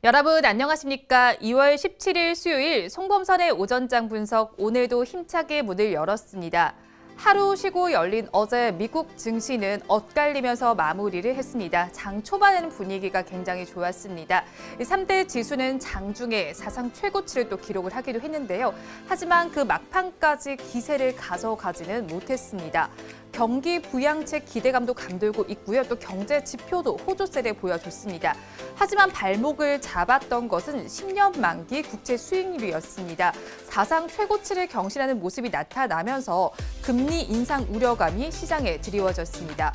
여러분 안녕하십니까? 2월 17일 수요일 송범선의 오전장 분석 오늘도 힘차게 문을 열었습니다. 하루 쉬고 열린 어제 미국 증시는 엇갈리면서 마무리를 했습니다. 장 초반에는 분위기가 굉장히 좋았습니다. 3대 지수는 장중에 사상 최고치를 또 기록을 하기도 했는데요. 하지만 그 막판까지 기세를 가져가지는 못했습니다. 경기 부양책 기대감도 감돌고 있고요. 또 경제 지표도 호조세를 보여줬습니다. 하지만 발목을 잡았던 것은 10년 만기 국채 수익률이었습니다. 사상 최고치를 경신하는 모습이 나타나면서 금리 인상 우려감이 시장에 드리워졌습니다.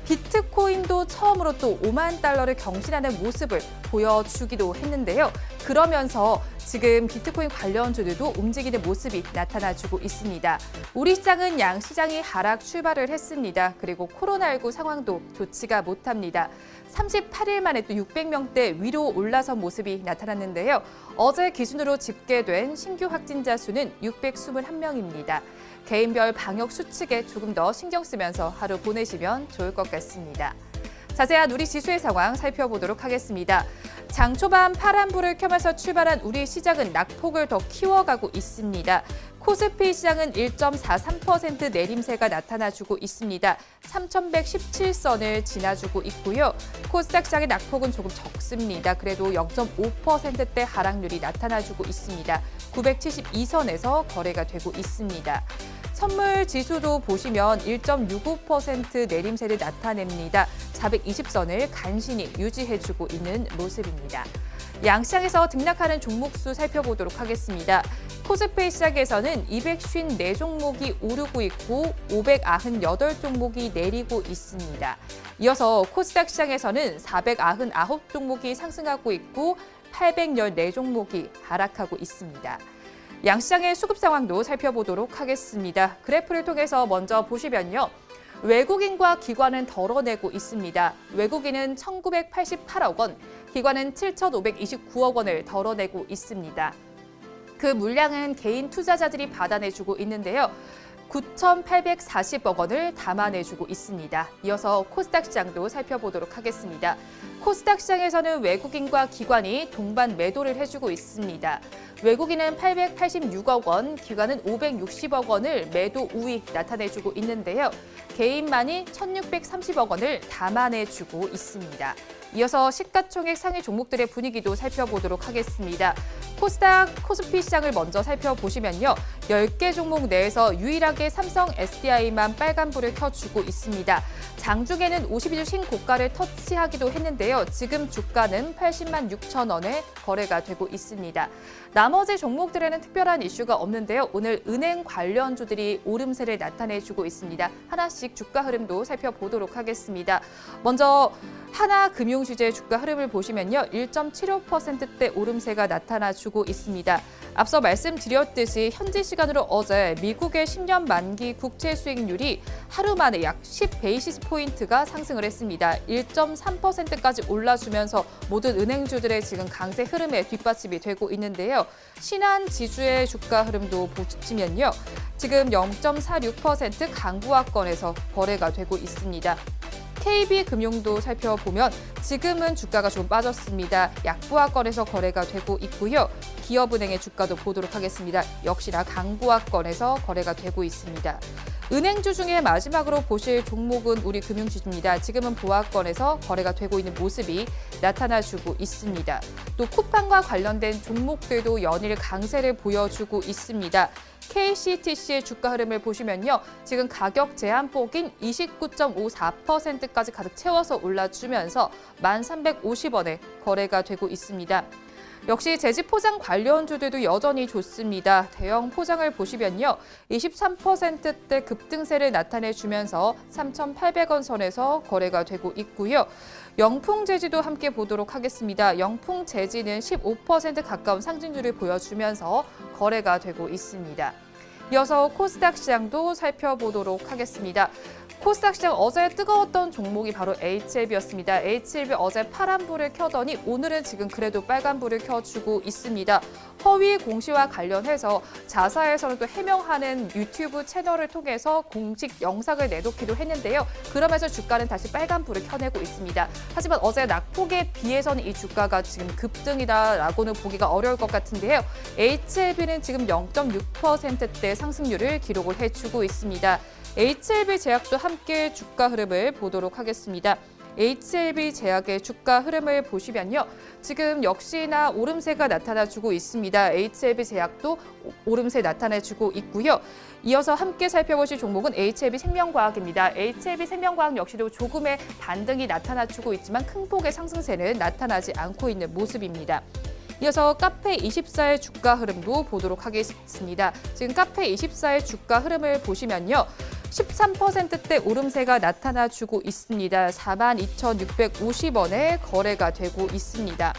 비트코인도 처음으로 또 5만 달러를 경신하는 모습을 보여주기도 했는데요. 그러면서 지금 비트코인 관련주들도 움직이는 모습이 나타나주고 있습니다. 우리 시장은 양시장이 하락 출발을 했습니다. 그리고 코로나19 상황도 좋지가 못합니다. 38일 만에 또 600명대 위로 올라선 모습이 나타났는데요. 어제 기준으로 집계된 신규 확진자 수는 621명입니다. 개인별 방역 수칙에 조금 더 신경 쓰면서 하루 보내시면 좋을 것 같습니다. 자세한 우리 지수의 상황 살펴보도록 하겠습니다. 장 초반 파란불을 켜면서 출발한 우리 시장은 낙폭을 더 키워가고 있습니다. 코스피 시장은 1.43% 내림세가 나타나주고 있습니다. 3,117선을 지나주고 있고요. 코스닥 시장의 낙폭은 조금 적습니다. 그래도 0.5%대 하락률이 나타나주고 있습니다. 972선에서 거래가 되고 있습니다. 선물 지수도 보시면 1.65% 내림세를 나타냅니다. 420선을 간신히 유지해주고 있는 모습입니다. 양시장에서 등락하는 종목수 살펴보도록 하겠습니다. 코스피 시장에서는 254종목이 오르고 있고 598종목이 내리고 있습니다. 이어서 코스닥 시장에서는 499종목이 상승하고 있고 814종목이 하락하고 있습니다. 양시장의 수급 상황도 살펴보도록 하겠습니다. 그래프를 통해서 먼저 보시면요. 외국인과 기관은 덜어내고 있습니다. 외국인은 1,988억 원, 기관은 7,529억 원을 덜어내고 있습니다. 그 물량은 개인 투자자들이 받아내주고 있는데요. 9,840억 원을 담아내주고 있습니다. 이어서 코스닥 시장도 살펴보도록 하겠습니다. 코스닥 시장에서는 외국인과 기관이 동반 매도를 해주고 있습니다. 외국인은 886억 원, 기관은 560억 원을 매도 우위 나타내주고 있는데요. 개인만이 1,630억 원을 담아내주고 있습니다. 이어서 시가총액 상위 종목들의 분위기도 살펴보도록 하겠습니다. 코스닥, 코스피 시장을 먼저 살펴보시면요. 10개 종목 내에서 유일하게 삼성 SDI만 빨간불을 켜주고 있습니다. 장중에는 52주 신고가를 터치하기도 했는데요. 지금 주가는 80만 6천 원에 거래가 되고 있습니다. 나머지 종목들에는 특별한 이슈가 없는데요. 오늘 은행 관련주들이 오름세를 나타내주고 있습니다. 하나씩 주가 흐름도 살펴보도록 하겠습니다. 먼저 하나금융주제 주가 흐름을 보시면요. 1.75%대 오름세가 나타나주고 있습니다. 앞서 말씀드렸듯이 현지 시간으로 어제 미국의 10년 만기 국채 수익률이 하루 만에 약 10베이시스 포인트가 상승을 했습니다. 1.3%까지 올라주면서 모든 은행주들의 지금 강세 흐름에 뒷받침이 되고 있는데요. 신한지주의 주가 흐름도 보시면요. 지금 0.46% 강부하권에서 거래가 되고 있습니다. KB금융도 살펴보면 지금은 주가가 좀 빠졌습니다. 약부하권에서 거래가 되고 있고요. 기업은행의 주가도 보도록 하겠습니다. 역시나 강부하권에서 거래가 되고 있습니다. 은행주 중에 마지막으로 보실 종목은 우리 금융주입니다. 지금은 보합권에서 거래가 되고 있는 모습이 나타나주고 있습니다. 또 쿠팡과 관련된 종목들도 연일 강세를 보여주고 있습니다. KCTC의 주가 흐름을 보시면요. 지금 가격 제한폭인 29.54%까지 가득 채워서 올라주면서 1,350원에 거래가 되고 있습니다. 역시 제지포장 관련주들도 여전히 좋습니다. 대형 포장을 보시면요. 23%대 급등세를 나타내주면서 3,800원 선에서 거래가 되고 있고요. 영풍제지도 함께 보도록 하겠습니다. 영풍제지는 15% 가까운 상승률을 보여주면서 거래가 되고 있습니다. 이어서 코스닥 시장도 살펴보도록 하겠습니다. 코스닥 시장 어제 뜨거웠던 종목이 바로 HLB였습니다. HLB 어제 파란불을 켜더니 오늘은 지금 그래도 빨간불을 켜주고 있습니다. 허위 공시와 관련해서 자사에서는 또 해명하는 유튜브 채널을 통해서 공식 영상을 내놓기도 했는데요. 그러면서 주가는 다시 빨간불을 켜내고 있습니다. 하지만 어제 낙폭에 비해서는 이 주가가 지금 급등이다라고는 보기가 어려울 것 같은데요. HLB는 지금 0.6%대 상승률을 기록을 해주고 있습니다. HLB 제약도 함께 주가 흐름을 보도록 하겠습니다. HLB 제약의 주가 흐름을 보시면요. 지금 역시나 오름세가 나타나주고 있습니다. HLB 제약도 오름세 나타내주고 있고요. 이어서 함께 살펴보실 종목은 HLB 생명과학입니다. HLB 생명과학 역시도 조금의 반등이 나타나주고 있지만 큰 폭의 상승세는 나타나지 않고 있는 모습입니다. 이어서 카페24의 주가 흐름도 보도록 하겠습니다. 지금 카페24의 주가 흐름을 보시면요. 13%대 오름세가 나타나주고 있습니다. 42,650원에 거래가 되고 있습니다.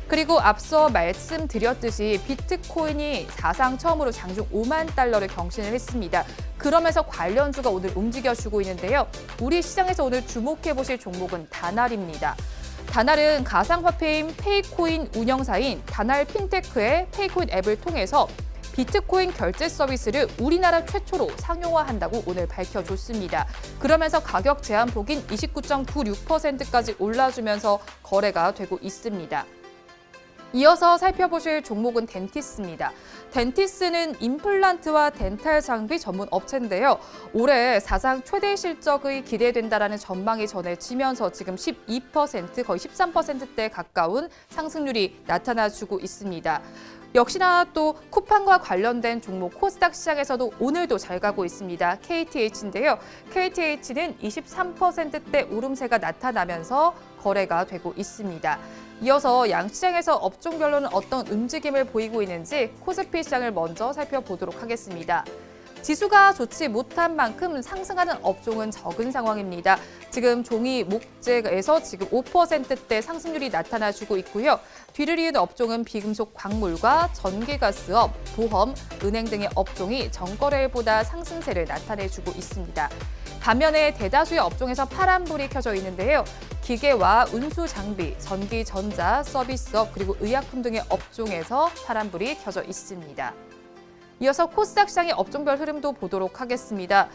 그리고 앞서 말씀드렸듯이 비트코인이 사상 처음으로 장중 5만 달러를 경신을 했습니다. 그러면서 관련주가 오늘 움직여주고 있는데요. 우리 시장에서 오늘 주목해보실 종목은 다날입니다. 다날은 가상화폐인 페이코인 운영사인 다날 핀테크의 페이코인 앱을 통해서 비트코인 결제 서비스를 우리나라 최초로 상용화한다고 오늘 밝혀줬습니다. 그러면서 가격 제한폭인 29.96%까지 올라주면서 거래가 되고 있습니다. 이어서 살펴보실 종목은 덴티스입니다. 덴티스는 임플란트와 덴탈 장비 전문 업체인데요. 올해 사상 최대 실적이 기대된다라는 전망이 전해지면서 지금 12% 거의 13%대 가까운 상승률이 나타나주고 있습니다. 역시나 또 쿠팡과 관련된 종목 코스닥 시장에서도 오늘도 잘 가고 있습니다. KTH인데요. KTH는 23%대 오름세가 나타나면서 거래가 되고 있습니다. 이어서 양시장에서 업종별로는 어떤 움직임을 보이고 있는지 코스피 시장을 먼저 살펴보도록 하겠습니다. 지수가 좋지 못한 만큼 상승하는 업종은 적은 상황입니다. 지금 종이 목재에서 지금 5%대 상승률이 나타나주고 있고요. 뒤를 이은 업종은 비금속 광물과 전기가스업, 보험, 은행 등의 업종이 전거래일보다 상승세를 나타내주고 있습니다. 반면에 대다수의 업종에서 파란불이 켜져 있는데요. 기계와 운수 장비, 전기, 전자, 서비스업, 그리고 의약품 등의 업종에서 파란불이 켜져 있습니다. 이어서 코스닥 시장의 업종별 흐름도 보도록 하겠습니다.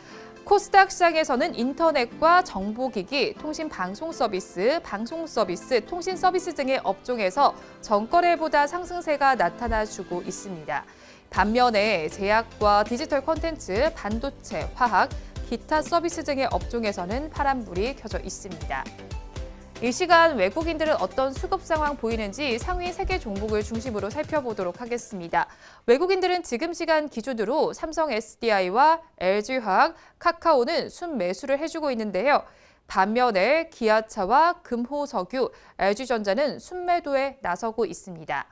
코스닥 시장에서는 인터넷과 정보기기, 통신방송 서비스, 통신 서비스 등의 업종에서 전거래보다 상승세가 나타나주고 있습니다. 반면에 제약과 디지털 콘텐츠, 반도체, 화학, 기타 서비스 등의 업종에서는 파란불이 켜져 있습니다. 이 시간 외국인들은 어떤 수급 상황 보이는지 상위 3개 종목을 중심으로 살펴보도록 하겠습니다. 외국인들은 지금 시간 기준으로 삼성 SDI와 LG화학, 카카오는 순매수를 해주고 있는데요. 반면에 기아차와 금호석유, LG전자는 순매도에 나서고 있습니다.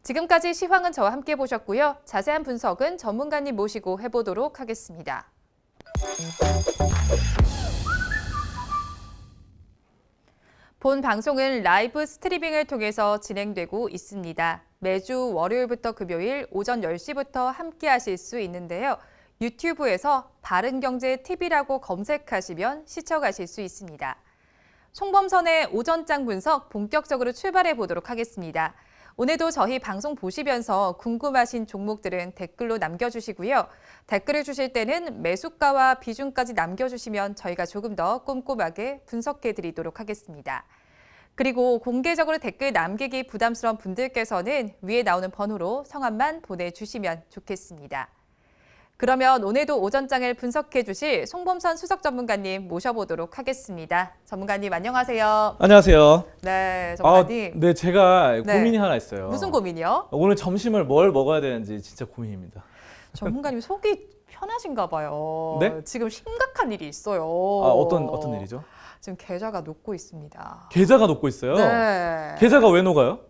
지금까지 시황은 저와 함께 보셨고요. 자세한 분석은 전문가님 모시고 해보도록 하겠습니다. 본 방송은 라이브 스트리밍을 통해서 진행되고 있습니다. 매주 월요일부터 금요일 오전 10시부터 함께 하실 수 있는데요. 유튜브에서 바른경제TV라고 검색하시면 시청하실 수 있습니다. 송범선의 오전장 분석 본격적으로 출발해 보도록 하겠습니다. 오늘도 저희 방송 보시면서 궁금하신 종목들은 댓글로 남겨주시고요. 댓글을 주실 때는 매수가와 비중까지 남겨주시면 저희가 조금 더 꼼꼼하게 분석해 드리도록 하겠습니다. 그리고 공개적으로 댓글 남기기 부담스러운 분들께서는 위에 나오는 번호로 성함만 보내주시면 좋겠습니다. 그러면 오늘도 오전장을 분석해 주실 송범선 수석 전문가님 모셔보도록 하겠습니다. 전문가님 안녕하세요. 안녕하세요. 네, 전문가님. 네, 제가 네. 고민이 하나 있어요. 무슨 고민이요? 오늘 점심을 뭘 먹어야 되는지 진짜 고민입니다. 전문가님 속이 편하신가 봐요. 네? 지금 심각한 일이 있어요. 어떤 일이죠? 지금 계좌가 녹고 있습니다. 계좌가 녹고 있어요? 네. 계좌가 왜 녹아요?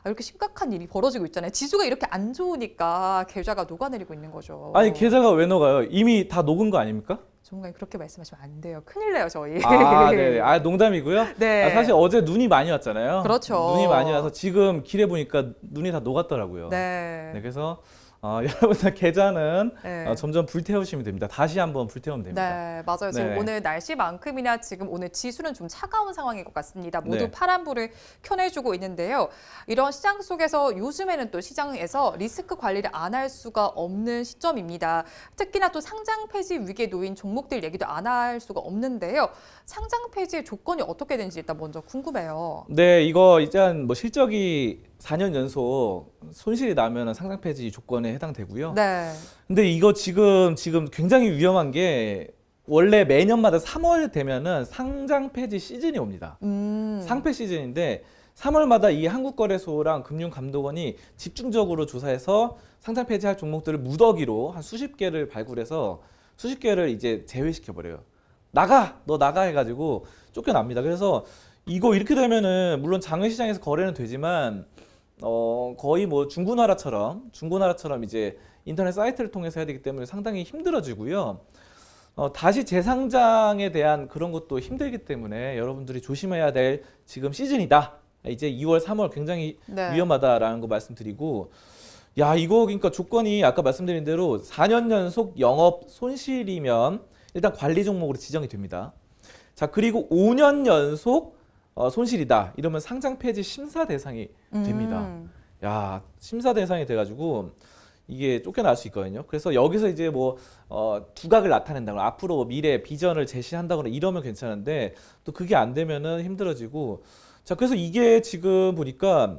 이렇게 심각한 일이 벌어지고 있잖아요. 지수가 이렇게 안 좋으니까 계좌가 녹아내리고 있는 거죠. 아니, 계좌가 왜 녹아요? 이미 다 녹은 거 아닙니까? 전문가님 그렇게 말씀하시면 안 돼요. 큰일 나요, 저희. 아, 네. 아, 농담이고요. 네. 아, 사실 어제 눈이 많이 왔잖아요. 그렇죠. 눈이 많이 와서 지금 길에 보니까 눈이 다 녹았더라고요. 네. 네, 그래서 여러분들 계좌는 네. 점점 불태우시면 됩니다. 다시 한번 불태우면 됩니다. 네, 맞아요. 지금 네. 오늘 날씨만큼이나 지금 오늘 지수는 좀 차가운 상황인 것 같습니다. 모두 네. 파란불을 켜내주고 있는데요. 이런 시장 속에서 요즘에는 또 시장에서 리스크 관리를 안 할 수가 없는 시점입니다. 특히나 또 상장 폐지 위기에 놓인 종목들 얘기도 안 할 수가 없는데요. 상장 폐지의 조건이 어떻게 되는지 일단 먼저 궁금해요. 네, 이거 일단 뭐 실적이 4년 연속 손실이 나면 상장 폐지 조건에 해당되고요. 네. 근데 이거 지금 굉장히 위험한 게 원래 매년마다 3월 되면은 상장 폐지 시즌이 옵니다. 상폐 시즌인데 3월마다 이 한국거래소랑 금융감독원이 집중적으로 조사해서 상장 폐지할 종목들을 무더기로 한 수십 개를 발굴해서 수십 개를 이제 제외시켜 버려요. 너 나가 해가지고 쫓겨납니다. 그래서 이거 이렇게 되면은 물론 장외시장에서 거래는 되지만 거의 뭐 중고나라처럼 이제 인터넷 사이트를 통해서 해야 되기 때문에 상당히 힘들어지고요. 다시 재상장에 대한 그런 것도 힘들기 때문에 여러분들이 조심해야 될 지금 시즌이다. 이제 2월, 3월 굉장히 네. 위험하다라는 거 말씀드리고, 야, 이거 그러니까 조건이 아까 말씀드린 대로 4년 연속 영업 손실이면 일단 관리 종목으로 지정이 됩니다. 자, 그리고 5년 연속 손실이다. 이러면 상장 폐지 심사 대상이 됩니다. 야, 심사 대상이 돼가지고 이게 쫓겨날 수 있거든요. 그래서 여기서 이제 뭐 두각을 나타낸다거나 앞으로 미래 비전을 제시한다거나 이러면 괜찮은데 또 그게 안 되면은 힘들어지고. 자, 그래서 이게 지금 보니까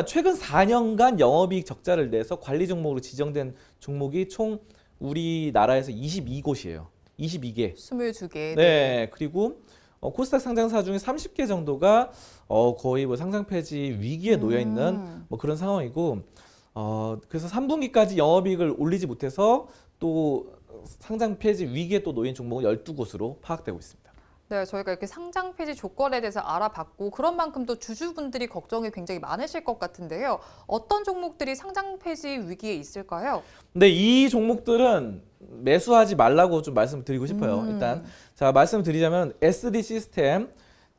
최근 4년간 영업이익 적자를 내서 관리 종목으로 지정된 종목이 총 우리나라에서 22곳이에요. 22개. 22개. 네. 그리고 코스닥 상장사 중에 30개 정도가 거의 뭐 상장 폐지 위기에 놓여 있는 뭐 그런 상황이고, 그래서 3분기까지 영업이익을 올리지 못해서 또 상장 폐지 위기에 또 놓인 종목은 12곳으로 파악되고 있습니다. 네, 저희가 이렇게 상장 폐지 조건에 대해서 알아봤고 그런 만큼 또 주주분들이 걱정이 굉장히 많으실 것 같은데요. 어떤 종목들이 상장 폐지 위기에 있을까요? 근데 이 종목들은 매수하지 말라고 좀 말씀드리고 싶어요. 일단 자, 말씀드리자면 SD 시스템,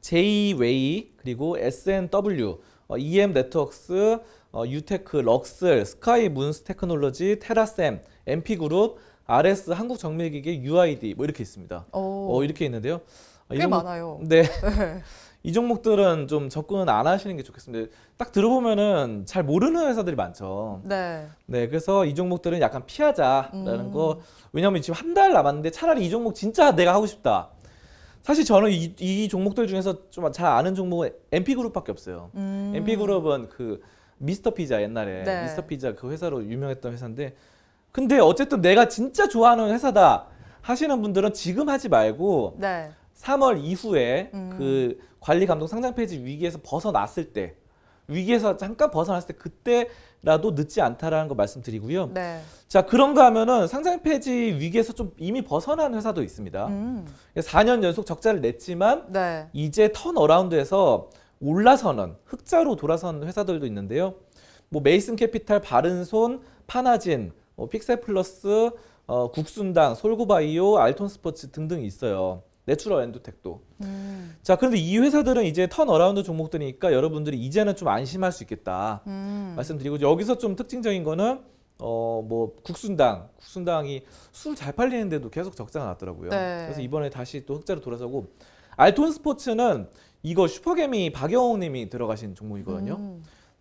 J-웨이, 그리고 SNW, EM 네트워크스, 유테크, 럭슬, 스카이 문스 테크놀로지, 테라셈, MP 그룹, RS 한국정밀기계, UID 뭐 이렇게 있습니다. 이렇게 있는데요. 꽤 많아요. 네. 이 종목들은 좀 접근은 안 하시는 게 좋겠습니다. 딱 들어보면은 잘 모르는 회사들이 많죠. 네. 네, 그래서 이 종목들은 약간 피하자라는 거. 왜냐면 지금 한 달 남았는데 차라리 이 종목 진짜 내가 하고 싶다. 사실 저는 이 종목들 중에서 좀 잘 아는 종목은 MP그룹밖에 없어요. MP그룹은 그 미스터 피자 옛날에 네. 미스터 피자 그 회사로 유명했던 회사인데, 근데 어쨌든 내가 진짜 좋아하는 회사다 하시는 분들은 지금 하지 말고 네. 3월 이후에 그 관리 감독 상장 폐지 위기에서 벗어났을 때, 위기에서 잠깐 벗어났을 때 그때라도 늦지 않다라는 거 말씀드리고요. 네. 자, 그런가 하면은 상장 폐지 위기에서 좀 이미 벗어난 회사도 있습니다. 4년 연속 적자를 냈지만 네. 이제 턴어라운드에서 올라서는 흑자로 돌아선 회사들도 있는데요. 뭐 메이슨 캐피탈, 바른손, 파나진, 픽셀플러스, 국순당, 솔고바이오, 알톤스포츠 등등 있어요. 내추럴 엔도텍도. 자, 그런데 이 회사들은 이제 턴어라운드 종목들이니까 여러분들이 이제는 좀 안심할 수 있겠다 말씀드리고, 여기서 좀 특징적인 거는 뭐 국순당이 술 잘 팔리는데도 계속 적자가 났더라고요. 네. 그래서 이번에 다시 또 흑자로 돌아서고, 알톤스포츠는 이거 슈퍼개미 박영웅님이 들어가신 종목이거든요.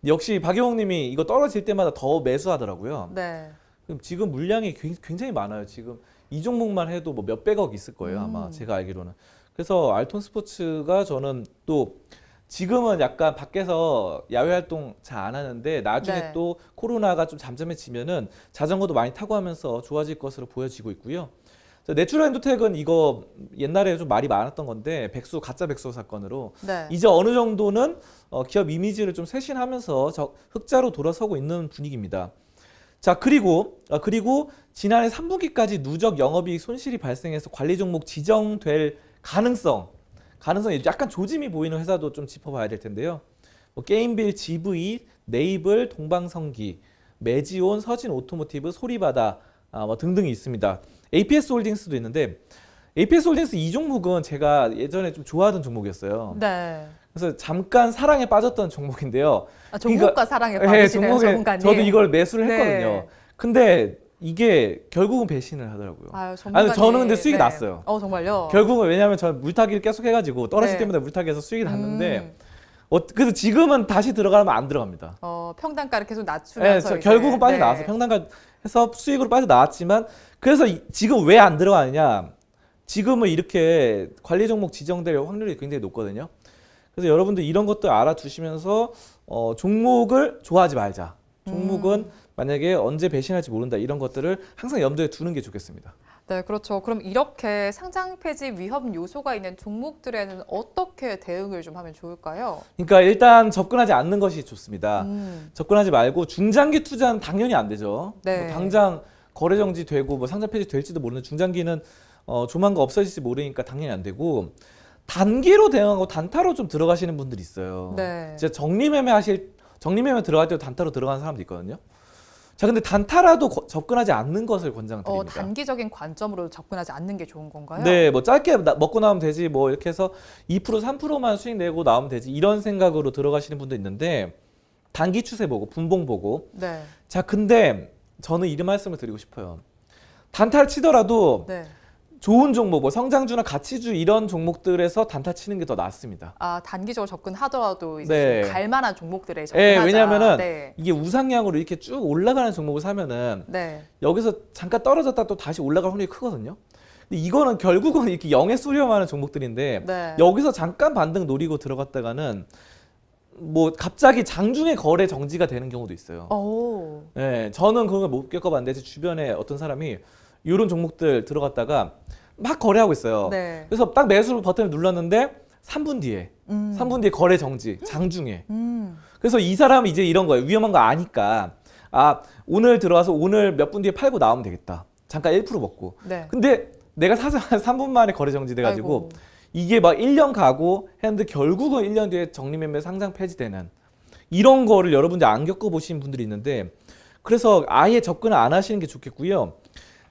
역시 박영웅님이 이거 떨어질 때마다 더 매수하더라고요. 네. 그럼 지금 물량이 굉장히 많아요. 지금 이 종목만 해도 뭐 몇백억 있을 거예요. 아마 제가 알기로는. 그래서 알톤 스포츠가 저는 또 지금은 약간 밖에서 야외 활동 잘 안 하는데 나중에 네. 또 코로나가 좀 잠잠해지면은 자전거도 많이 타고 하면서 좋아질 것으로 보여지고 있고요. 내추럴 엔도텍은 이거 옛날에 좀 말이 많았던 건데 가짜 백수 사건으로 네. 이제 어느 정도는 기업 이미지를 좀 쇄신하면서 흑자로 돌아서고 있는 분위기입니다. 자, 그리고 지난해 3분기까지 누적 영업이익 손실이 발생해서 관리 종목 지정될 가능성이 약간 조짐이 보이는 회사도 좀 짚어봐야 될 텐데요. 뭐 게임빌, GV, 네이블, 동방성기, 매지온, 서진 오토모티브, 소리바다, 뭐 등등이 있습니다. APS 홀딩스도 있는데 APS 홀딩스 이 종목은 제가 예전에 좀 좋아하던 종목이었어요. 네. 그래서 잠깐 사랑에 빠졌던 종목인데요. 아, 종목과 그러니까, 사랑에 네, 빠지시네요, 종목에 전문가님. 저도 이걸 매수를 네. 했거든요. 근데 이게 결국은 배신을 하더라고요. 아유, 아니, 저는 근데 수익이 네. 났어요. 정말요? 결국은 왜냐하면 저는 물타기를 계속 해가지고 떨어질 네. 때마다 물타기해서 수익이 났는데 그래서 지금은 다시 들어가면 안 들어갑니다. 평단가를 계속 네, 낮추면서 이제, 결국은 빠져나와서 네. 평단가 해서 수익으로 빠져나왔지만 그래서 지금 왜 안 들어가느냐? 지금은 이렇게 관리 종목 지정될 확률이 굉장히 높거든요. 그래서 여러분들 이런 것도 알아두시면서 종목을 좋아하지 말자. 종목은 만약에 언제 배신할지 모른다. 이런 것들을 항상 염두에 두는 게 좋겠습니다. 네, 그렇죠. 그럼 이렇게 상장 폐지 위험 요소가 있는 종목들에는 어떻게 대응을 좀 하면 좋을까요? 그러니까 일단 접근하지 않는 것이 좋습니다. 음. 접근하지 말고 중장기 투자는 당연히 안 되죠. 네. 뭐 당장 거래 정지 되고 뭐 상장 폐지 될지도 모르는 중장기는 조만간 없어질지 모르니까 당연히 안 되고 단기로 대응하고 단타로 좀 들어가시는 분들이 있어요. 네. 진짜 정리매매 들어갈 때도 단타로 들어가는 사람도 있거든요. 자, 근데 단타라도 접근하지 않는 것을 권장드립니다. 단기적인 관점으로 접근하지 않는 게 좋은 건가요? 네, 뭐 짧게 먹고 나오면 되지, 뭐 이렇게 해서 2% 3%만 수익 내고 나오면 되지 이런 생각으로 들어가시는 분도 있는데 단기 추세 보고 분봉 보고. 네. 자, 근데 저는 이런 말씀을 드리고 싶어요. 단타를 치더라도 네. 좋은 종목, 뭐 성장주나 가치주 이런 종목들에서 단타 치는 게 더 낫습니다. 아, 단기적으로 접근하더라도 이제 네. 좀 갈 만한 종목들에 네, 접근하자. 왜냐하면은 네. 이게 우상향으로 이렇게 쭉 올라가는 종목을 사면은 네. 여기서 잠깐 떨어졌다 또 다시 올라갈 확률이 크거든요. 근데 이거는 결국은 이렇게 영에 수렴하는 종목들인데 네. 여기서 잠깐 반등 노리고 들어갔다가는 뭐 갑자기 장중에 거래 정지가 되는 경우도 있어요. 오. 네, 저는 그런 걸 못 겪어봤는데 제 주변에 어떤 사람이 이런 종목들 들어갔다가 막 거래하고 있어요. 네. 그래서 딱 매수 버튼을 눌렀는데 3분 뒤에 3분 뒤에 거래 정지 장중에. 그래서 이 사람이 이제 이런 거예요. 위험한 거 아니까 오늘 들어와서 오늘 몇 분 뒤에 팔고 나오면 되겠다. 잠깐 1% 먹고. 네. 근데 내가 사자마자 3분 만에 거래 정지돼가지고 아이고. 이게 막 1년 가고 했는데 결국은 1년 뒤에 정리매매 상장 폐지되는 이런 거를 여러분들 안 겪어보신 분들이 있는데 그래서 아예 접근을 안 하시는 게 좋겠고요.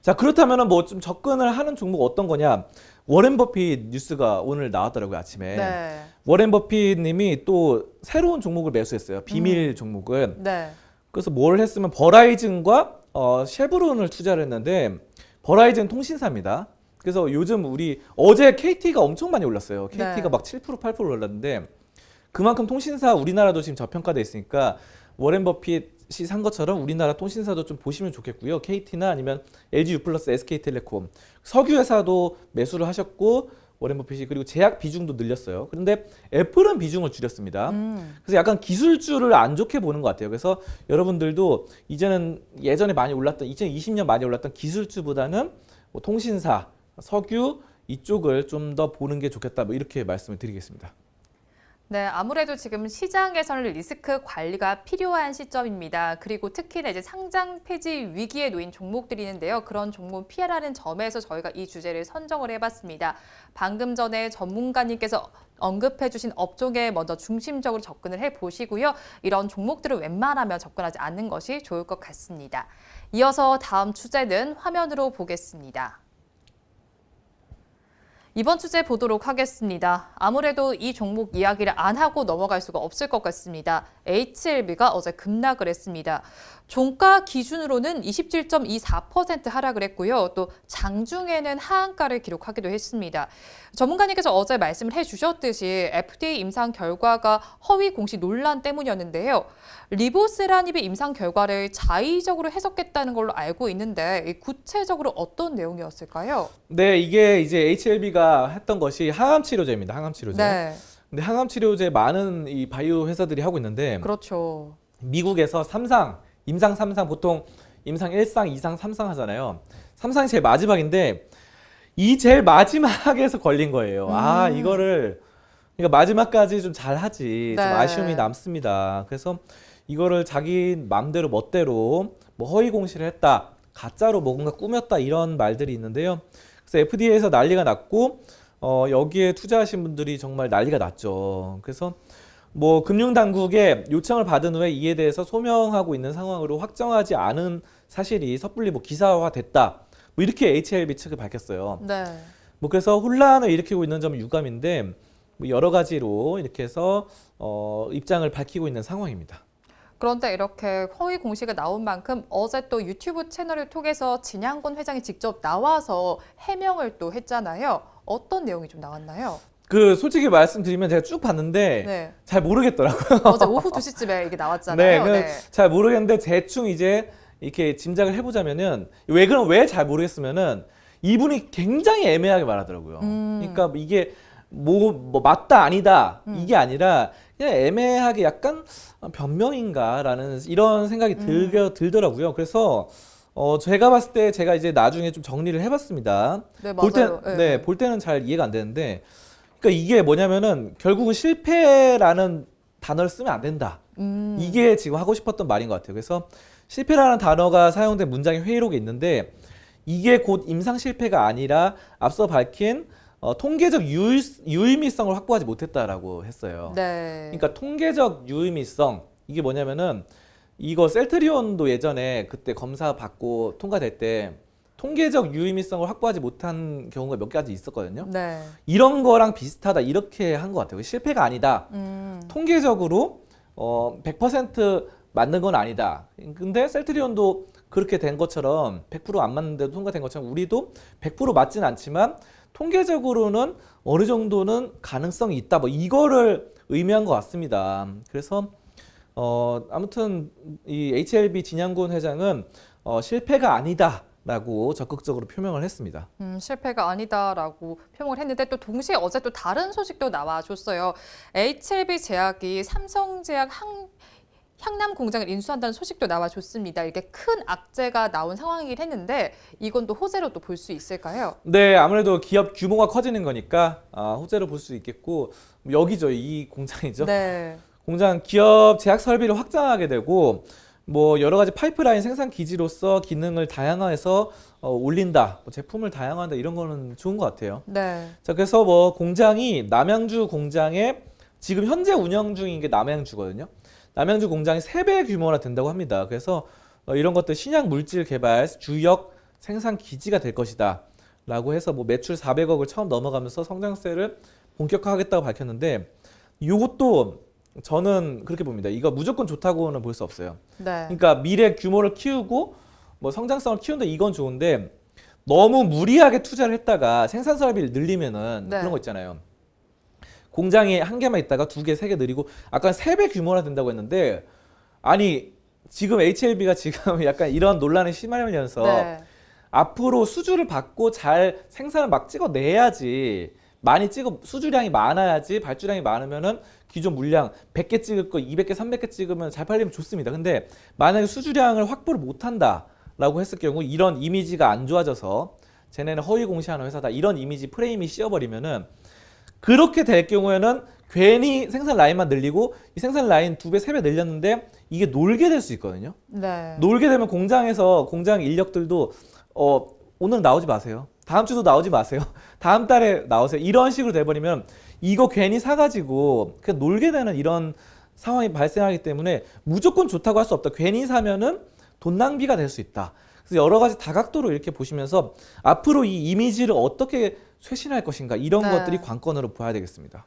자, 그렇다면 뭐 좀 접근을 하는 종목 어떤 거냐? 워렌 버핏 뉴스가 오늘 나왔더라고요, 아침에. 네. 워렌 버핏 님이 또 새로운 종목을 매수했어요. 비밀 종목을. 네. 그래서 뭘 했으면 버라이즌과 쉐브론을 투자를 했는데 버라이즌 통신사입니다. 그래서 요즘 어제 KT가 엄청 많이 올랐어요. KT가 네. 막 7% 8% 올랐는데 그만큼 통신사 우리나라도 지금 저평가돼 있으니까 워렌 버핏이 산 것처럼 우리나라 통신사도 좀 보시면 좋겠고요. KT나 아니면 LG U+, SK텔레콤, 석유 회사도 매수를 하셨고 워렌 버핏이 그리고 제약 비중도 늘렸어요. 그런데 애플은 비중을 줄였습니다. 그래서 약간 기술주를 안 좋게 보는 것 같아요. 그래서 여러분들도 이제는 예전에 많이 올랐던 2020년 많이 올랐던 기술주보다는 뭐 통신사, 석유 이쪽을 좀 더 보는 게 좋겠다. 뭐 이렇게 말씀을 드리겠습니다. 네, 아무래도 지금 시장에서는 리스크 관리가 필요한 시점입니다. 그리고 특히나 이제 상장 폐지 위기에 놓인 종목들이 있는데요. 그런 종목 피하라는 점에서 저희가 이 주제를 선정을 해봤습니다. 방금 전에 전문가님께서 언급해주신 업종에 먼저 중심적으로 접근을 해보시고요. 이런 종목들을 웬만하면 접근하지 않는 것이 좋을 것 같습니다. 이어서 다음 주제는 화면으로 보겠습니다. 이번 주제 보도록 하겠습니다. 아무래도 이 종목 이야기를 안 하고 넘어갈 수가 없을 것 같습니다. HLB가 어제 급락을 했습니다. 종가 기준으로는 27.24% 하락을 했고요. 또 장중에는 하한가를 기록하기도 했습니다. 전문가님께서 어제 말씀을 해주셨듯이 FDA 임상 결과가 허위 공시 논란 때문이었는데요. 리보세라닙의 임상 결과를 자의적으로 해석했다는 걸로 알고 있는데 구체적으로 어떤 내용이었을까요? 네, 이게 이제 HLB가 했던 것이 항암 치료제입니다. 항암 치료제. 네, 근데 항암 치료제 많은 이 바이오 회사들이 하고 있는데 그렇죠. 미국에서 임상 3상 보통 임상 1상, 2상, 3상 하잖아요. 3상이 제일 마지막인데 이 제일 마지막에서 걸린 거예요. 이거를 그러니까 마지막까지 좀 잘하지. 네. 좀 아쉬움이 남습니다. 그래서 이거를 자기 맘대로 멋대로 뭐 허위 공시를 했다. 가짜로 뭔가 꾸몄다 이런 말들이 있는데요. 그래서 FDA에서 난리가 났고 여기에 투자하신 분들이 정말 난리가 났죠. 그래서 뭐 금융당국의 요청을 받은 후에 이에 대해서 소명하고 있는 상황으로 확정하지 않은 사실이 섣불리 뭐 기사화됐다. 뭐 이렇게 HLB 측이 밝혔어요. 네. 뭐 그래서 혼란을 일으키고 있는 점은 유감인데 뭐 여러 가지로 이렇게 해서 입장을 밝히고 있는 상황입니다. 그런데 이렇게 허위 공시가 나온 만큼 어제 또 유튜브 채널을 통해서 진양곤 회장이 직접 나와서 해명을 또 했잖아요. 어떤 내용이 좀 나왔나요? 그 솔직히 말씀드리면 제가 쭉 봤는데 네. 잘 모르겠더라고요. 어제 오후 2시쯤에 이게 나왔잖아요. 네, 잘 모르겠는데 대충 이제 이렇게 짐작을 해보자면은 왜 잘 모르겠으면은 이분이 굉장히 애매하게 말하더라고요. 그러니까 이게 뭐 맞다 아니다 이게 아니라 그냥 애매하게 약간 변명인가라는 이런 생각이 들더라고요. 그래서 제가 봤을 때 제가 이제 나중에 좀 정리를 해봤습니다. 네, 볼 맞아요. 때, 볼 때는 잘 이해가 안 되는데, 그러니까 이게 뭐냐면은 결국은 실패라는 단어를 쓰면 안 된다. 이게 지금 하고 싶었던 말인 것 같아요. 그래서 실패라는 단어가 사용된 문장이 회의록에 있는데 이게 곧 임상 실패가 아니라 앞서 밝힌 통계적 유의미성을 확보하지 못했다라고 했어요. 네. 그러니까 통계적 유의미성 이게 뭐냐면은 이거 셀트리온도 예전에 그때 검사 받고 통과될 때 통계적 유의미성을 확보하지 못한 경우가 몇 가지 있었거든요. 네. 이런 거랑 비슷하다 이렇게 한 것 같아요. 실패가 아니다. 통계적으로 100% 맞는 건 아니다. 근데 셀트리온도 그렇게 된 것처럼 100%안 맞는데도 통과된 것처럼 우리도 100% 맞진 않지만 통계적으로는 어느 정도는 가능성이 있다. 뭐 이거를 의미한 것 같습니다. 그래서 아무튼 이 HLB 진양곤 회장은 실패가 아니다라고 적극적으로 표명을 했습니다. 실패가 아니다라고 표명을 했는데 또 동시에 어제 또 다른 소식도 나와줬어요. HLB 제약이 삼성제약 향남 공장을 인수한다는 소식도 나와줬습니다. 이게 큰 악재가 나온 상황이긴 했는데 이건 또 호재로 또 볼 수 있을까요? 네, 아무래도 기업 규모가 커지는 거니까 호재로 볼 수 있겠고 여기죠, 이 공장이죠. 네. 공장 기업 제약 설비를 확장하게 되고 뭐 여러 가지 파이프라인 생산 기지로서 기능을 다양화해서 올린다, 뭐 제품을 다양화한다 이런 거는 좋은 것 같아요. 네. 자, 그래서 뭐 공장이 남양주 공장에 지금 현재 운영 중인 게 남양주거든요. 남양주 공장이 3배 규모나 된다고 합니다. 그래서 이런 것들 신약 물질 개발 주역 생산 기지가 될 것이다 라고 해서 뭐 매출 400억을 처음 넘어가면서 성장세를 본격화하겠다고 밝혔는데 이것도 저는 그렇게 봅니다. 이거 무조건 좋다고는 볼 수 없어요. 네. 그러니까 미래 규모를 키우고 뭐 성장성을 키운다 이건 좋은데 너무 무리하게 투자를 했다가 생산 설비를 늘리면은 네. 그런 거 있잖아요. 공장이 한 개만 있다가 2개, 3개 늘리고 아까 3배 규모나 된다고 했는데 아니 지금 HLB가 지금 약간 이런 논란이 심하면서 네. 앞으로 수주를 받고 잘 생산을 막 찍어내야지 수주량이 많아야지 발주량이 많으면은 기존 물량 100개 찍을 거 200개, 300개 찍으면 잘 팔리면 좋습니다. 근데 만약에 수주량을 확보를 못한다라고 했을 경우 이런 이미지가 안 좋아져서 쟤네는 허위 공시하는 회사다 이런 이미지 프레임이 씌어버리면은 그렇게 될 경우에는 괜히 생산 라인만 늘리고 이 생산 라인 2배, 3배 늘렸는데 이게 놀게 될 수 있거든요. 네. 놀게 되면 공장 인력들도 오늘 나오지 마세요. 다음 주도 나오지 마세요. 다음 달에 나오세요. 이런 식으로 돼버리면 이거 괜히 사가지고 그냥 놀게 되는 이런 상황이 발생하기 때문에 무조건 좋다고 할 수 없다. 괜히 사면은 돈 낭비가 될 수 있다. 그래서 여러 가지 다각도로 이렇게 보시면서 앞으로 이 이미지를 어떻게 쇄신할 것인가 이런 네. 것들이 관건으로 봐야 되겠습니다.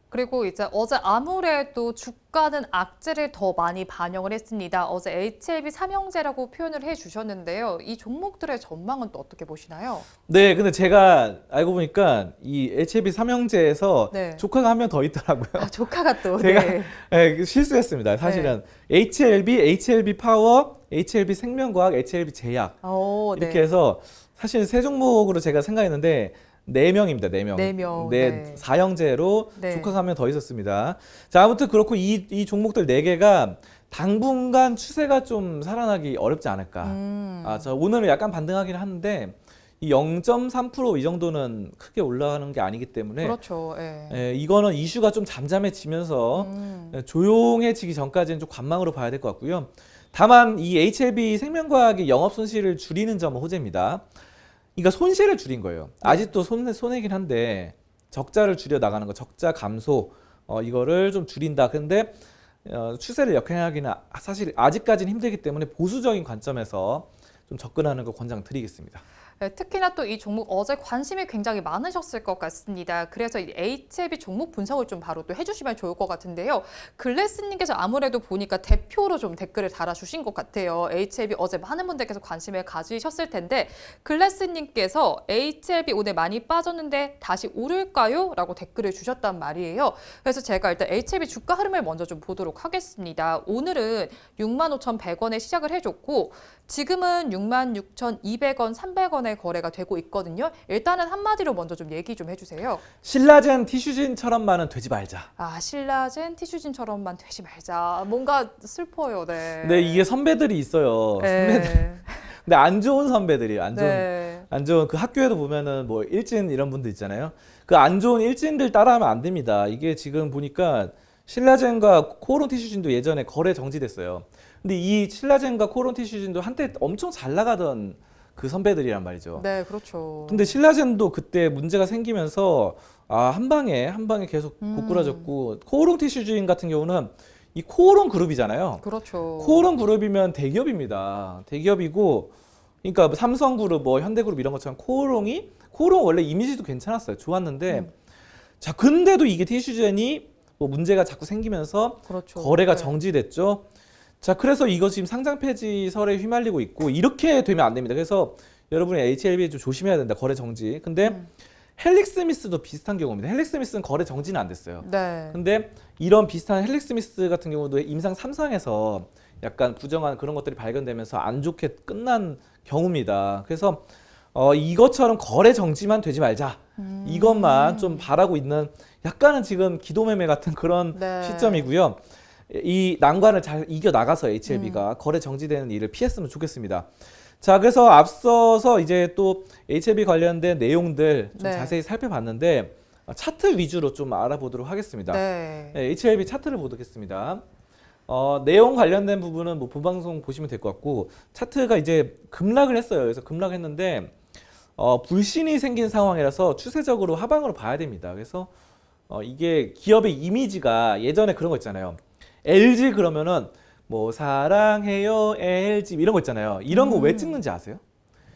그리고 이제 어제 아무래도 주가는 악재를 더 많이 반영을 했습니다. 어제 HLB 삼형제라고 표현을 해주셨는데요. 이 종목들의 전망은 또 어떻게 보시나요? 네, 근데 제가 알고 보니까 이 HLB 삼형제에서 네. 조카가 한 명 더 있더라고요. 조카가 또. 제가 네. 네, 실수했습니다. 사실은 HLB, HLB 파워, HLB 생명과학, HLB 제약 오, 네. 이렇게 해서 사실 세 종목으로 제가 생각했는데 4명입니다. 4명. 네 명, 네, 네. 4형제로 네. 조카가 한 명 더 있었습니다. 자, 아무튼 그렇고 이 종목들 4개가 당분간 추세가 좀 살아나기 어렵지 않을까. 저 오늘은 약간 반등하긴 하는데 이 0.3% 이 정도는 크게 올라가는 게 아니기 때문에 그렇죠. 예. 이거는 이슈가 좀 잠잠해지면서 조용해지기 전까지는 좀 관망으로 봐야 될 것 같고요. 다만 이 HLB 생명과학의 영업 손실을 줄이는 점은 호재입니다. 그러니까 손실을 줄인 거예요. 아직도 손해긴 한데 적자를 줄여 나가는 거, 적자 감소, 이거를 좀 줄인다. 근데 추세를 역행하기는 사실 아직까지는 힘들기 때문에 보수적인 관점에서 좀 접근하는 거 권장드리겠습니다. 네, 특히나 또 이 종목 어제 관심이 굉장히 많으셨을 것 같습니다. 그래서 이 HLB 종목 분석을 좀 바로 또 해주시면 좋을 것 같은데요. 글래스님께서 아무래도 보니까 대표로 좀 댓글을 달아주신 것 같아요. HLB 어제 많은 분들께서 관심을 가지셨을 텐데 글래스님께서 HLB 오늘 많이 빠졌는데 다시 오를까요? 라고 댓글을 주셨단 말이에요. 그래서 제가 일단 HLB 주가 흐름을 먼저 좀 보도록 하겠습니다. 오늘은 65,100원에 시작을 해줬고 지금은 66,200원, 300원에 거래가 되고 있거든요. 일단은 한마디로 먼저 좀 얘기 좀 해주세요. 신라젠 티슈진처럼만은 되지 말자. 아, 신라젠 티슈진처럼만 되지 말자. 뭔가 슬퍼요. 네. 네, 이게 선배들이 있어요. 선배들. 근데 안 좋은 선배들이에요. 안 좋은 그 학교에도 보면은 뭐 일진 이런 분들 있잖아요. 그 안 좋은 일진들 따라하면 안 됩니다. 이게 지금 보니까 신라젠과 코오롱 티슈진도 예전에 거래 정지됐어요. 근데 이 신라젠과 코오롱 티슈진도 한때 엄청 잘 나가던 그 선배들이란 말이죠. 네, 그렇죠. 근데 신라젠도 그때 문제가 생기면서 한 방에 계속 고꾸라졌고 코오롱 티슈진 같은 경우는 이 코오롱 그룹이잖아요. 그렇죠. 코오롱 그룹이면 대기업입니다. 대기업이고 그러니까 삼성그룹, 뭐 현대그룹 이런 것처럼 코오롱 원래 이미지도 괜찮았어요. 좋았는데 자 근데도 이게 티슈젠이 뭐 문제가 자꾸 생기면서 그렇죠. 거래가 네. 정지됐죠. 자, 그래서 이거 지금 상장 폐지설에 휘말리고 있고 이렇게 되면 안 됩니다. 그래서 여러분이 HLB 좀 조심해야 된다. 거래 정지. 근데 헬릭스미스도 비슷한 경우입니다. 헬릭스미스는 거래 정지는 안 됐어요. 네. 근데 이런 비슷한 헬릭스미스 같은 경우도 임상 3상에서 약간 부정한 그런 것들이 발견되면서 안 좋게 끝난 경우입니다. 그래서 이것처럼 거래 정지만 되지 말자. 이것만 좀 바라고 있는 약간은 지금 기도매매 같은 그런 네. 시점이고요. 이 난관을 잘 이겨 나가서 HLB가 거래 정지되는 일을 피했으면 좋겠습니다. 자, 그래서 앞서서 이제 또 HLB 관련된 내용들 좀 네. 자세히 살펴봤는데 차트 위주로 좀 알아보도록 하겠습니다. 네. HLB 차트를 보겠습니다. 내용 관련된 부분은 뭐 본방송 보시면 될 것 같고 차트가 이제 급락을 했어요. 그래서 급락했는데 불신이 생긴 상황이라서 추세적으로 하방으로 봐야 됩니다. 그래서 이게 기업의 이미지가 예전에 그런 거 있잖아요. LG 그러면은 뭐 사랑해요 LG 이런 거 있잖아요. 이런 거 왜 찍는지 아세요?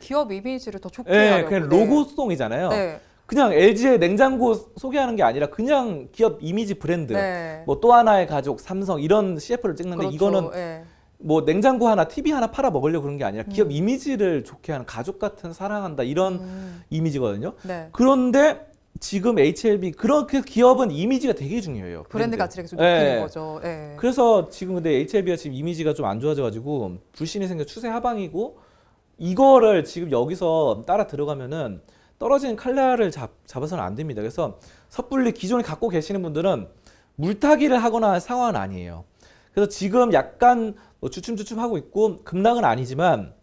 기업 이미지를 더 좋게 네, 하려고. 그냥 네. 로고송이잖아요. 네. 그냥 LG의 냉장고 소개하는 게 아니라 그냥 기업 이미지 브랜드. 네. 뭐 또 하나의 가족, 삼성 이런 CF를 찍는데 그렇죠. 이거는 네. 뭐 냉장고 하나, TV 하나 팔아 먹으려고 그런 게 아니라 기업 이미지를 좋게 하는 가족 같은 사랑한다 이런 이미지거든요. 네. 그런데 지금 HLB 그렇게 기업은 이미지가 되게 중요해요. 브랜드 가치를 계속 네. 높이는 거죠. 네. 그래서 지금 근데 HLB가 지금 이미지가 좀 안 좋아져가지고 불신이 생겨 추세 하방이고 이거를 지금 여기서 따라 들어가면은 떨어지는 칼날을 잡아서는 안 됩니다. 그래서 섣불리 기존에 갖고 계시는 분들은 물타기를 하거나 할 상황은 아니에요. 그래서 지금 약간 뭐 주춤주춤 하고 있고 급락은 아니지만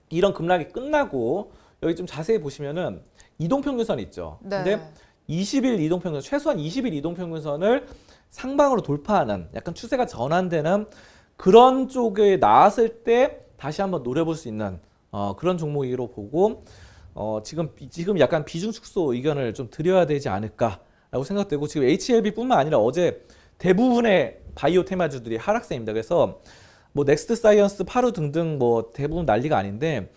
이런 급락이 끝나고 여기 좀 자세히 보시면은 이동평균선 있죠. 네. 근데 20일 이동평균선, 최소한 20일 이동평균선을 상방으로 돌파하는 약간 추세가 전환되는 그런 쪽에 나왔을 때 다시 한번 노려볼 수 있는 그런 종목으로 보고 지금 약간 비중 축소 의견을 좀 드려야 되지 않을까라고 생각되고 지금 HLB뿐만 아니라 어제 대부분의 바이오 테마주들이 하락세입니다. 그래서 뭐 넥스트 사이언스, 파루 등등 뭐 대부분 난리가 아닌데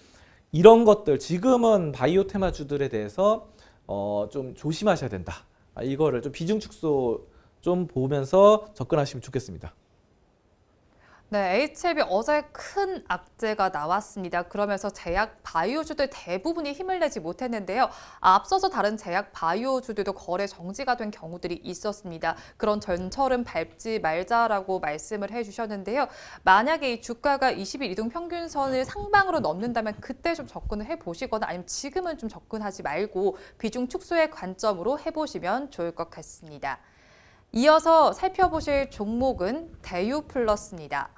이런 것들 지금은 바이오 테마주들에 대해서 좀 조심하셔야 된다. 이거를 좀 비중 축소 좀 보면서 접근하시면 좋겠습니다. 네, HLB 어제 큰 악재가 나왔습니다. 그러면서 제약 바이오주들 대부분이 힘을 내지 못했는데요. 앞서서 다른 제약 바이오주들도 거래 정지가 된 경우들이 있었습니다. 그런 전철은 밟지 말자라고 말씀을 해주셨는데요. 만약에 이 주가가 20일 이동 평균선을 상방으로 넘는다면 그때 좀 접근을 해보시거나 아니면 지금은 좀 접근하지 말고 비중 축소의 관점으로 해보시면 좋을 것 같습니다. 이어서 살펴보실 종목은 대유플러스입니다.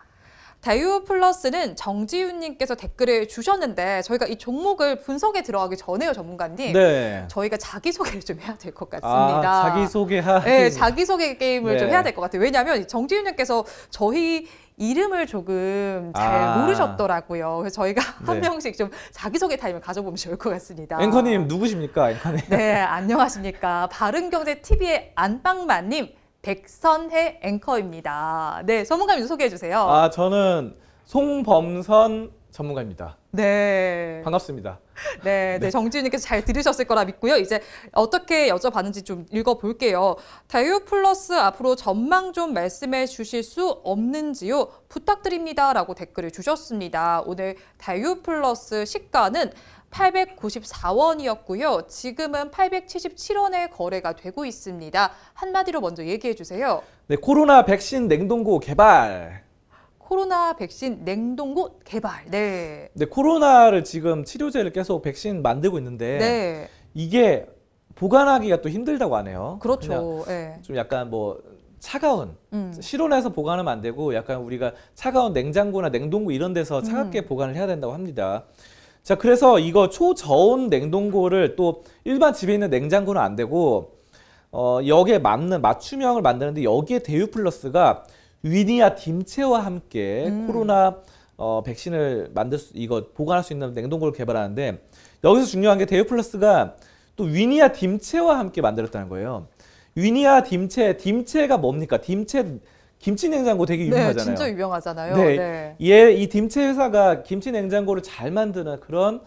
대유플러스는 정지윤님께서 댓글을 주셨는데 저희가 이 종목을 분석에 들어가기 전에요, 전문가님. 네. 저희가 자기소개를 좀 해야 될 것 같습니다. 자기소개하. 네, 자기소개 게임을 네. 좀 해야 될 것 같아요. 왜냐하면 정지윤님께서 저희 이름을 조금 잘 모르셨더라고요. 그래서 저희가 한 네. 명씩 좀 자기소개 타임을 가져보면 좋을 것 같습니다. 앵커님 누구십니까, 앵커님? 네, 안녕하십니까. 바른경제TV의 안방만님, 백선혜 앵커입니다. 네, 전문가님 소개해 주세요. 저는 송범선 전문가입니다. 네. 반갑습니다. 네, 정지윤님께서 잘 들으셨을 거라 믿고요. 이제 어떻게 여쭤봤는지 좀 읽어볼게요. 다이오 플러스 앞으로 전망 좀 말씀해 주실 수 없는지요? 부탁드립니다. 라고 댓글을 주셨습니다. 오늘 다이오 플러스 시가는 894원이었고요. 지금은 877원에 거래가 되고 있습니다. 한마디로 먼저 얘기해 주세요. 네, 코로나 백신 냉동고 개발. 코로나 백신 냉동고 개발. 네. 네, 코로나를 지금 치료제를 계속 백신 만들고 있는데 네. 이게 보관하기가 또 힘들다고 하네요. 그렇죠. 네. 좀 약간 뭐 차가운 음. 실온에서 보관하면 안 되고 약간 우리가 차가운 냉장고나 냉동고 이런 데서 차갑게 보관을 해야 된다고 합니다. 자, 그래서 이거 초저온 냉동고를 또 일반 집에 있는 냉장고는 안 되고 여기에 맞는 맞춤형을 만드는데 여기에 데유플러스가 위니아 딤체와 함께 코로나 백신을 이거 보관할 수 있는 냉동고를 개발하는데 여기서 중요한 게 데유플러스가 또 위니아 딤체와 함께 만들었다는 거예요. 위니아 딤체가 뭡니까? 딤체 김치 냉장고 되게 유명하잖아요. 네, 진짜 유명하잖아요. 네, 이 딤체 회사가 김치 냉장고를 잘 만드는 그런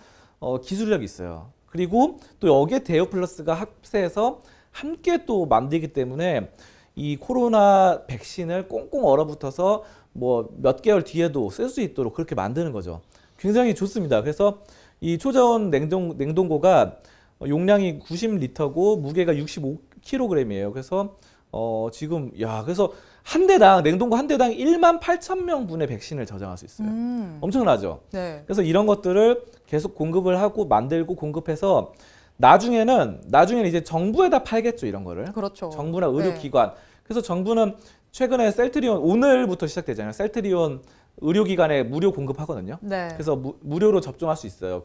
기술력이 있어요. 그리고 또 여기에 데유플러스가 합세해서 함께 또 만들기 때문에 이 코로나 백신을 꽁꽁 얼어붙어서 뭐 몇 개월 뒤에도 쓸 수 있도록 그렇게 만드는 거죠. 굉장히 좋습니다. 그래서 이 초저온 냉동고가 용량이 90리터고 무게가 65kg이에요. 그래서 지금 그래서 냉동고 한 대당 18,000명분의 백신을 저장할 수 있어요. 엄청나죠? 네. 그래서 이런 것들을 계속 공급을 하고 만들고 공급해서 나중에는 이제 정부에다 팔겠죠, 이런 거를. 그렇죠. 정부나 의료기관. 그래서 정부는 최근에 셀트리온 오늘부터 시작되잖아요. 셀트리온 의료기관에 무료 공급하거든요. 네. 그래서 무료로 접종할 수 있어요.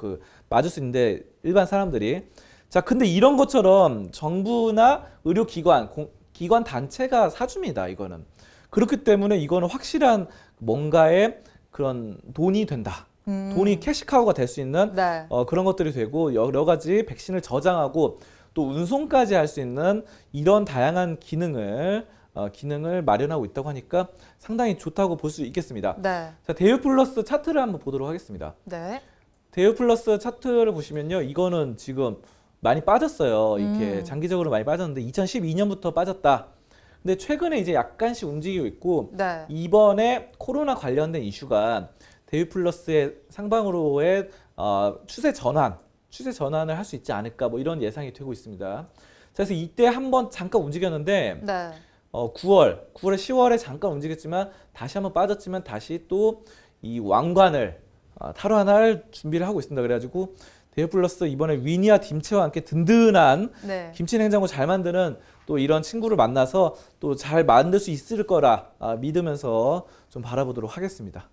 맞을 수 있는데 일반 사람들이. 자, 근데 이런 것처럼 정부나 의료기관, 기관 단체가 사줍니다. 이거는. 그렇기 때문에 이거는 확실한 뭔가의 그런 돈이 된다. 돈이 캐시카우가 될 수 있는 네. 그런 것들이 되고 여러 가지 백신을 저장하고 또 운송까지 할 수 있는 이런 다양한 기능을 마련하고 있다고 하니까 상당히 좋다고 볼 수 있겠습니다. 네. 자, 데유플러스 차트를 한번 보도록 하겠습니다. 네. 데유플러스 차트를 보시면요, 이거는 지금 많이 빠졌어요. 이렇게 장기적으로 많이 빠졌는데 2012년부터 빠졌다. 근데 최근에 이제 약간씩 움직이고 있고 네. 이번에 코로나 관련된 이슈가 데유플러스의 상방으로의 추세 전환을 할 수 있지 않을까 뭐 이런 예상이 되고 있습니다. 그래서 이때 한번 잠깐 움직였는데 네. 9월, 10월에 잠깐 움직였지만 다시 한번 빠졌지만 다시 또 이 왕관을 탈환할 준비를 하고 있습니다. 그래가지고 데유플러스 이번에 위니아 딤체와 함께 든든한 네. 김치 냉장고 잘 만드는 또 이런 친구를 만나서 또 잘 만들 수 있을 거라 믿으면서 좀 바라보도록 하겠습니다.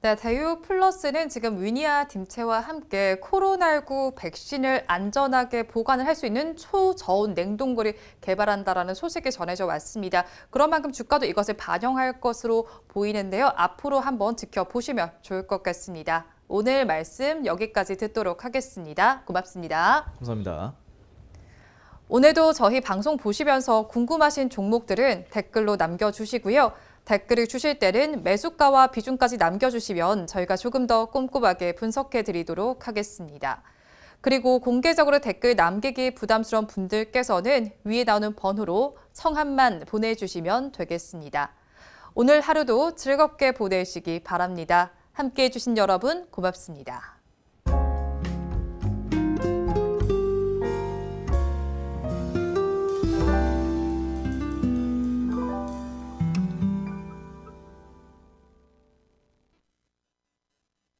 네, 다이오 플러스는 지금 위니아 딤체와 함께 코로나19 백신을 안전하게 보관을 할 수 있는 초저온 냉동고를 개발한다라는 소식이 전해져 왔습니다. 그런 만큼 주가도 이것을 반영할 것으로 보이는데요. 앞으로 한번 지켜보시면 좋을 것 같습니다. 오늘 말씀 여기까지 듣도록 하겠습니다. 고맙습니다. 감사합니다. 오늘도 저희 방송 보시면서 궁금하신 종목들은 댓글로 남겨주시고요. 댓글을 주실 때는 매수가와 비중까지 남겨주시면 저희가 조금 더 꼼꼼하게 분석해 드리도록 하겠습니다. 그리고 공개적으로 댓글 남기기 부담스러운 분들께서는 위에 나오는 번호로 성함만 보내주시면 되겠습니다. 오늘 하루도 즐겁게 보내시기 바랍니다. 함께해 주신 여러분 고맙습니다.